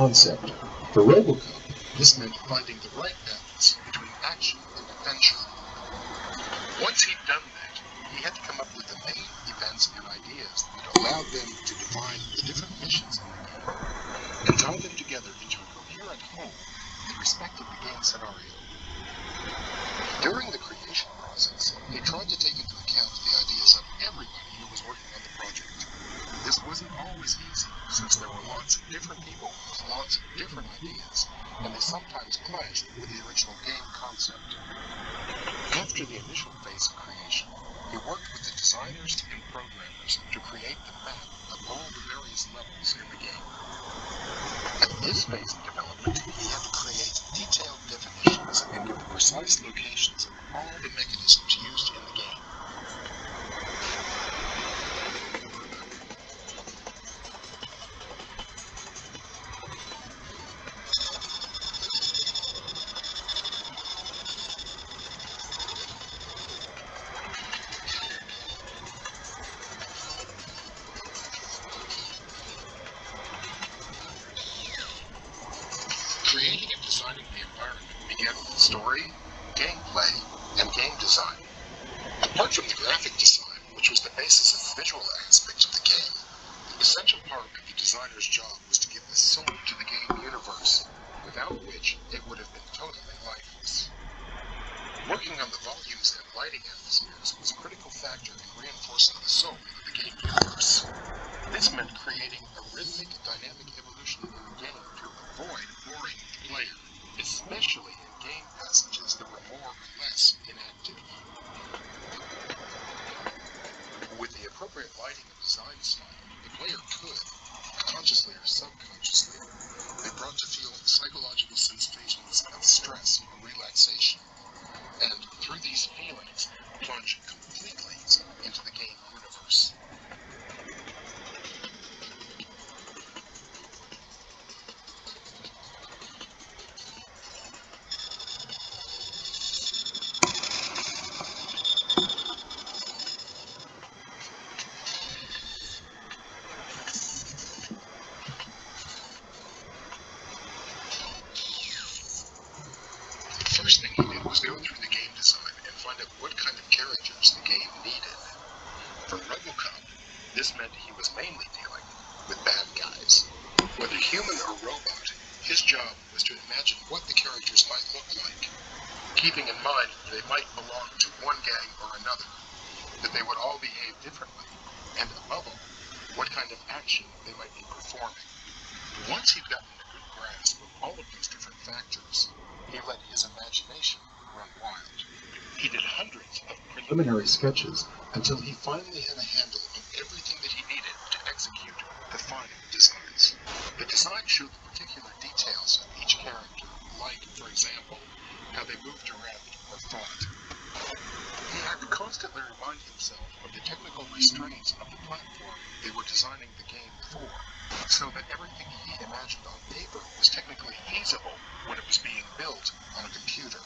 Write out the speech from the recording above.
concept. For Robocop, this meant finding the right balance between action and adventure. Once he'd done that, he had to come up with the main events and ideas that allowed them to define the different missions in the game, and tie them together into a coherent whole that respected the game scenario. During the creation process, he tried to take into account the ideas of everybody who was working on the project. This wasn't always easy, since there were lots of different people with lots of different ideas, and they sometimes clashed with the original game concept. After the initial phase of creation, he worked with the designers and programmers to create the map of all the various levels in the game. At this phase of development, he had to create detailed definitions and give the precise locations of all the mechanisms used in the game. Creating and designing the environment began with story, gameplay, and game design. Apart from the graphic design, which was the basis of the visual aspect of the game, the essential part of the designer's job was to give the soul to the game universe, without which it would have been totally lifeless. Working on the volumes and lighting atmospheres was a critical factor in reinforcing the soul of the game universe. This meant creating a rhythmic, dynamic evolution in the game to avoid boring the player, especially in game passages that were more or less inactive. With the appropriate lighting and design style, the player could, consciously or subconsciously, be brought to feel psychological sensations of stress or relaxation, and through these feelings, plunge completely into the game universe. The first thing he did was go through the game design and find out what kind of characters the game needed. For Robocop, this meant he was mainly dealing with bad guys. Whether human or robot, his job was to imagine what the characters might look like, keeping in mind that they might belong to one gang or another, that they would all behave differently, and above all, what kind of action they might be performing. Once he'd gotten a good grasp of all of these different factors, he let his imagination run wild. He did hundreds of preliminary sketches until he finally had a handle on everything that he needed to execute the final designs. The design showed the particular details of each character, like, for example, how they moved around or fought. He had to constantly remind himself of the technical restraints of the platform they were designing the game for, so that everything he imagined on paper was technically feasible when it was being built on a computer.